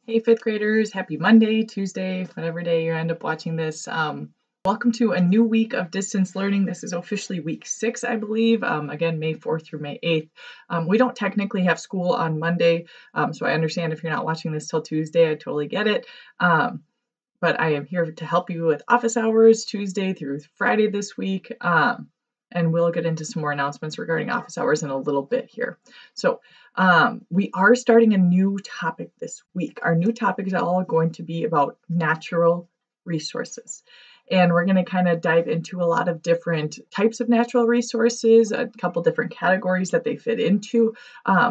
Hey, fifth graders, happy Monday, Tuesday, whatever day you end up watching this. Welcome to a new week of distance learning. This is officially week 6, I believe. Again, May 4th through May 8th. We don't technically have school on Monday, so I understand if you're not watching this till Tuesday, I totally get it. But I am here to help you with office hours Tuesday through Friday this week. And we'll get into some more announcements regarding office hours in a little bit here. So we are starting a new topic this week. Our new topic is all going to be about natural resources. And we're going to kind of dive into a lot of different types of natural resources, a couple different categories that they fit into.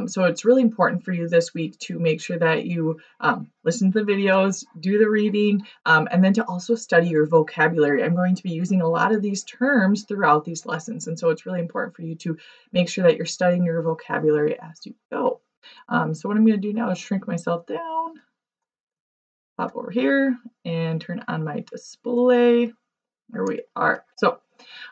So it's really important for you this week to make sure that you listen to the videos, do the reading, and then to also study your vocabulary. I'm going to be using a lot of these terms throughout these lessons. And so it's really important for you to make sure that you're studying your vocabulary as you go. So what I'm going to do now is shrink myself down. Pop over here and turn on my display. There we are. So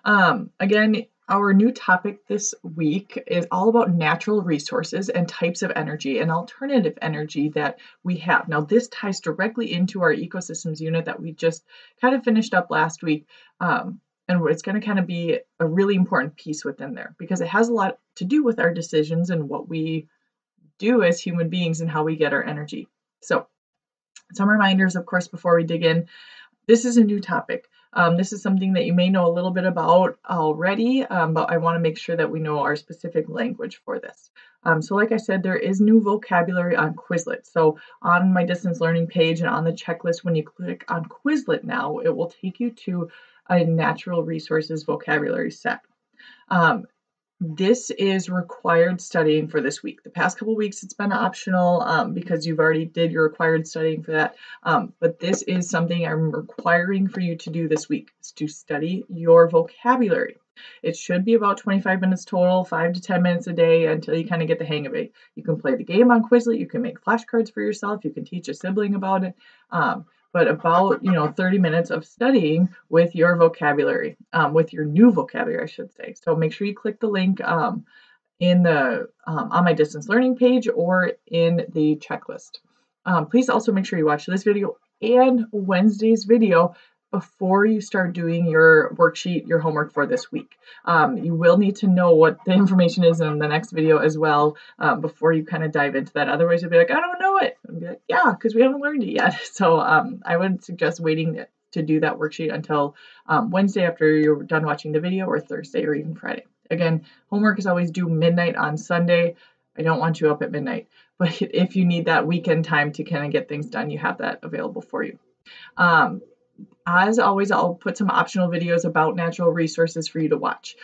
again, our new topic this week is all about natural resources and types of energy and alternative energy that we have. Now, this ties directly into our ecosystems unit that we just kind of finished up last week. And it's going to kind of be a really important piece within there because it has a lot to do with our decisions and what we do as human beings and how we get our energy. So some reminders, of course, before we dig in. This is a new topic. This is something that you may know a little bit about already, but I want to make sure that we know our specific language for this. So like I said, there is new vocabulary on Quizlet. So on my distance learning page and on the checklist, when you click on Quizlet now, it will take you to a natural resources vocabulary set. This is required studying for this week. The past couple weeks, it's been optional because you've already did your required studying for that. But this is something I'm requiring for you to do this week, is to study your vocabulary. It should be about 25 minutes total, 5 to 10 minutes a day until you kind of get the hang of it. You can play the game on Quizlet. You can make flashcards for yourself. You can teach a sibling about it. But about 30 minutes of studying with your vocabulary, with your new vocabulary, I should say. So make sure you click the link in the on my distance learning page or in the checklist. Please also make sure you watch this video and Wednesday's video before you start doing your worksheet, your homework for this week. You will need to know what the information is in the next video as well before you kind of dive into that. Otherwise, you'll be like, I don't know it. And be like, yeah, because we haven't learned it yet. So I would suggest waiting to do that worksheet until Wednesday after you're done watching the video, or Thursday or even Friday. Again, homework is always due midnight on Sunday. I don't want you up at midnight. But if you need that weekend time to kind of get things done, you have that available for you. As always, I'll put some optional videos about natural resources for you to watch.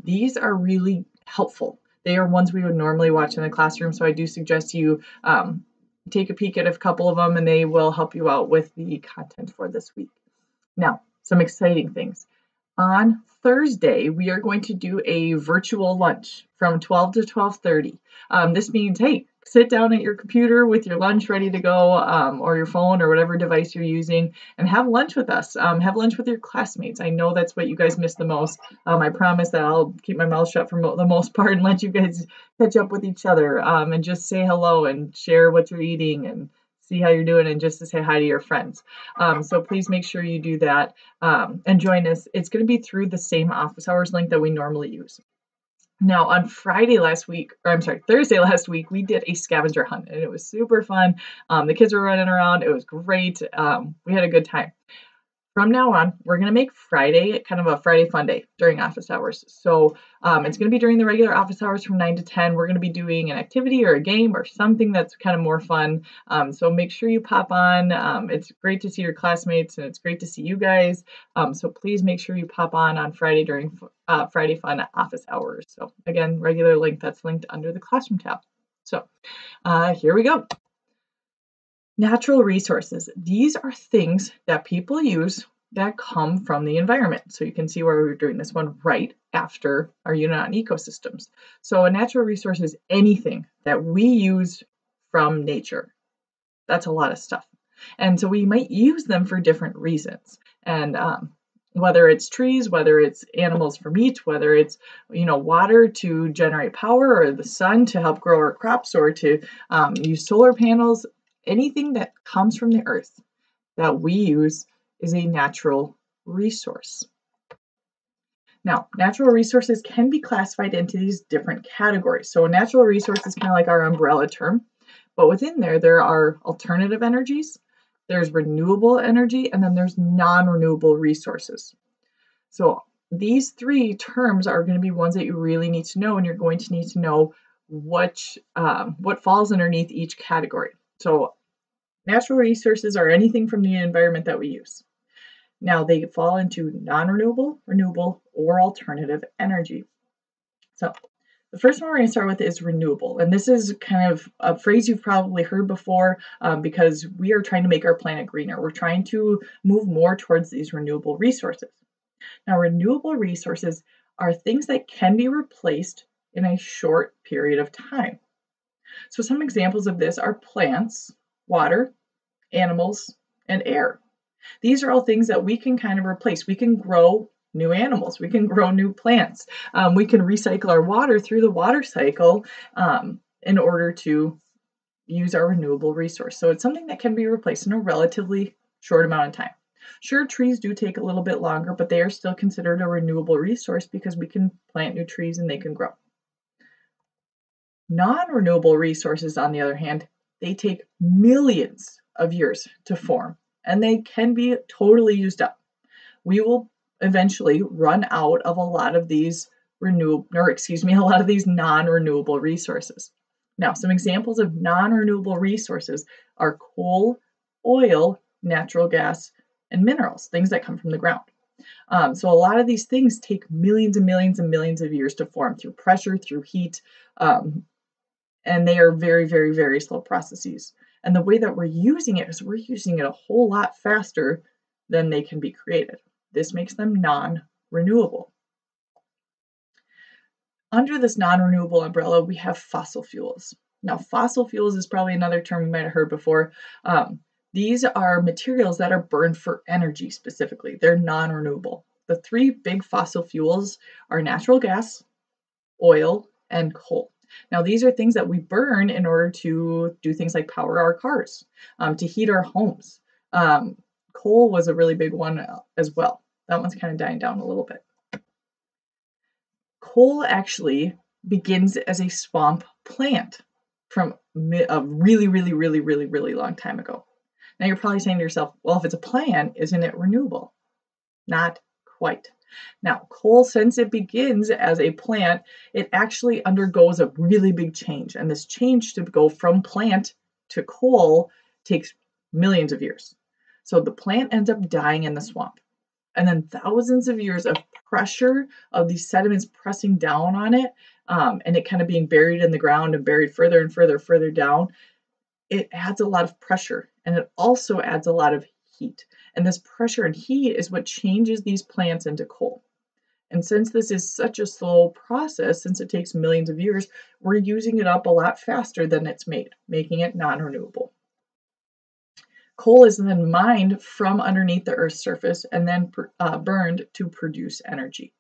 These are really helpful. They are ones we would normally watch in the classroom, so I do suggest you take a peek at a couple of them, and they will help you out with the content for this week. Now, some exciting things. On Thursday, we are going to do a virtual lunch from 12 to 12:30. This means, hey, sit down at your computer with your lunch ready to go, or your phone or whatever device you're using, and have lunch with us. Have lunch with your classmates. I know that's what you guys miss the most. I promise that I'll keep my mouth shut for the most part and let you guys catch up with each other and just say hello and share what you're eating and see how you're doing and just to say hi to your friends. So please make sure you do that and join us. It's going to be through the same office hours link that we normally use. Now, on Thursday last week, we did a scavenger hunt, and it was super fun. The kids were running around. It was great. We had a good time. From now on, we're going to make Friday kind of a Friday fun day during office hours. So it's going to be during the regular office hours from 9 to 10. We're going to be doing an activity or a game or something that's kind of more fun. So make sure you pop on. It's great to see your classmates, and it's great to see you guys. So please make sure you pop on Friday during Friday fun office hours. So again, regular link that's linked under the classroom tab. So here we go. Natural resources. These are things that people use that come from the environment. So you can see where we're doing this one right after our unit on ecosystems. So a natural resource is anything that we use from nature. That's a lot of stuff. And so we might use them for different reasons. And whether it's trees, whether it's animals for meat, whether it's water to generate power, or the sun to help grow our crops, or to use solar panels, anything that comes from the earth that we use is a natural resource. Now, natural resources can be classified into these different categories. So a natural resource is kind of like our umbrella term, but within there are alternative energies, there's renewable energy, and then there's non-renewable resources. So these three terms are going to be ones that you really need to know, and you're going to need to know what falls underneath each category. So natural resources are anything from the environment that we use. Now they fall into non-renewable, renewable, or alternative energy. So the first one we're going to start with is renewable. And this is kind of a phrase you've probably heard before because we are trying to make our planet greener. We're trying to move more towards these renewable resources. Now, renewable resources are things that can be replaced in a short period of time. So some examples of this are plants, water, animals, and air. These are all things that we can kind of replace. We can grow new animals. We can grow new plants. We can recycle our water through the water cycle in order to use our renewable resource. So it's something that can be replaced in a relatively short amount of time. Sure, trees do take a little bit longer, but they are still considered a renewable resource because we can plant new trees and they can grow. Non-renewable resources, on the other hand, they take millions of years to form, and they can be totally used up. We will eventually run out of a lot of these non-renewable resources. Now, some examples of non-renewable resources are coal, oil, natural gas, and minerals, things that come from the ground. So a lot of these things take millions and millions and millions of years to form through pressure, through heat, and they are very, very, very slow processes. And the way that we're using it is we're using it a whole lot faster than they can be created. This makes them non-renewable. Under this non-renewable umbrella, we have fossil fuels. Now, fossil fuels is probably another term you might have heard before. These are materials that are burned for energy specifically. They're non-renewable. The three big fossil fuels are natural gas, oil, and coal. Now, these are things that we burn in order to do things like power our cars, to heat our homes. Coal was a really big one as well. That one's kind of dying down a little bit. Coal actually begins as a swamp plant from a really, really, really, really, really long time ago. Now, you're probably saying to yourself, well, if it's a plant, isn't it renewable? Not quite. Now, coal, since it begins as a plant, it actually undergoes a really big change. And this change to go from plant to coal takes millions of years. So the plant ends up dying in the swamp. And then thousands of years of pressure of these sediments pressing down on it, and it kind of being buried in the ground and buried further and further down, it adds a lot of pressure, and it also adds a lot of heat. And this pressure and heat is what changes these plants into coal. And since this is such a slow process, since it takes millions of years, we're using it up a lot faster than it's made, making it non-renewable. Coal is then mined from underneath the Earth's surface and then burned to produce energy.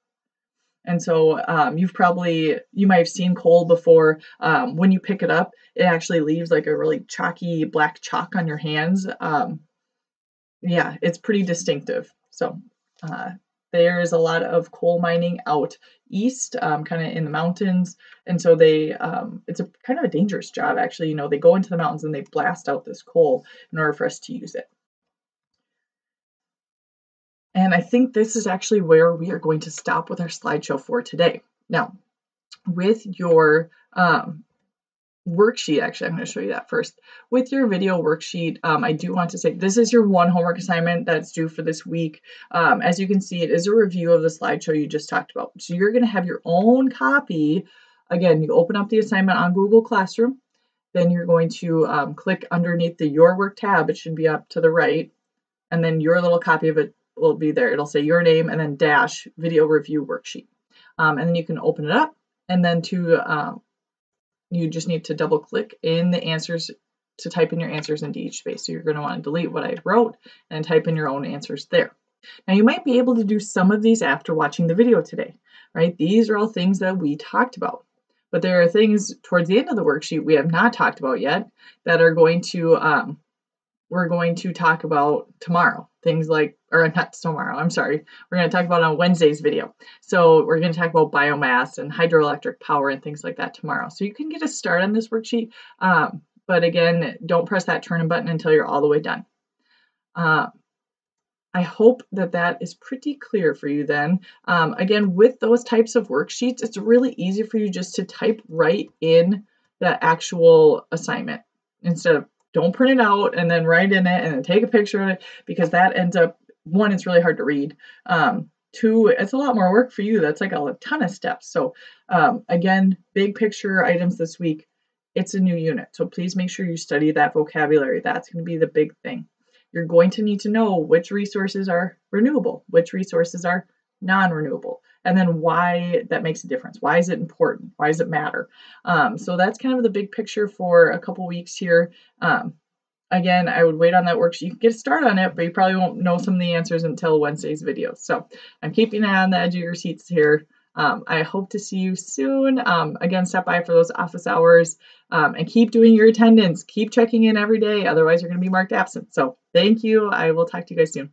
And so you might have seen coal before. When you pick it up, it actually leaves like a really chalky black chalk on your hands. Yeah, it's pretty distinctive. So there is a lot of coal mining out east, kind of in the mountains. And so it's a kind of a dangerous job, actually. You know, they go into the mountains and they blast out this coal in order for us to use it. And I think this is actually where we are going to stop with our slideshow for today. Now, with your worksheet, actually, I'm going to show you that first. With your video worksheet, I do want to say this is your one homework assignment that's due for this week. As you can see, it is a review of the slideshow you just talked about. So you're going to have your own copy. Again, you open up the assignment on Google Classroom. Then you're going to click underneath the Your Work tab. It should be up to the right. And then your little copy of it will be there. It'll say your name and then dash video review worksheet. And then you can open it up, and then you just need to double click in the answers to type in your answers into each space. So you're going to want to delete what I wrote and type in your own answers there. Now you might be able to do some of these after watching the video today, right? These are all things that we talked about. But there are things towards the end of the worksheet we have not talked about yet that are going to we're going to talk about tomorrow. Things like, or not tomorrow, I'm sorry. We're going to talk about on Wednesday's video. So we're going to talk about biomass and hydroelectric power and things like that tomorrow. So you can get a start on this worksheet. But again, don't press that turn button until you're all the way done. I hope that that is pretty clear for you then. Again, with those types of worksheets, it's really easy for you just to type right in the actual assignment instead of don't print it out and then write in it and then take a picture of it, because that ends up, one, it's really hard to read. Two, it's a lot more work for you. That's like a ton of steps. So again, big picture items this week. It's a new unit, so please make sure you study that vocabulary. That's going to be the big thing. You're going to need to know which resources are renewable, which resources are non-renewable, and then why that makes a difference. Why is it important? Why does it matter? So that's kind of the big picture for a couple weeks here. Again, I would wait on that worksheet. You can get a start on it, but you probably won't know some of the answers until Wednesday's video. So I'm keeping an eye on the edge of your seats here. I hope to see you soon. Again, stop by for those office hours and keep doing your attendance. Keep checking in every day. Otherwise, you're going to be marked absent. So thank you. I will talk to you guys soon.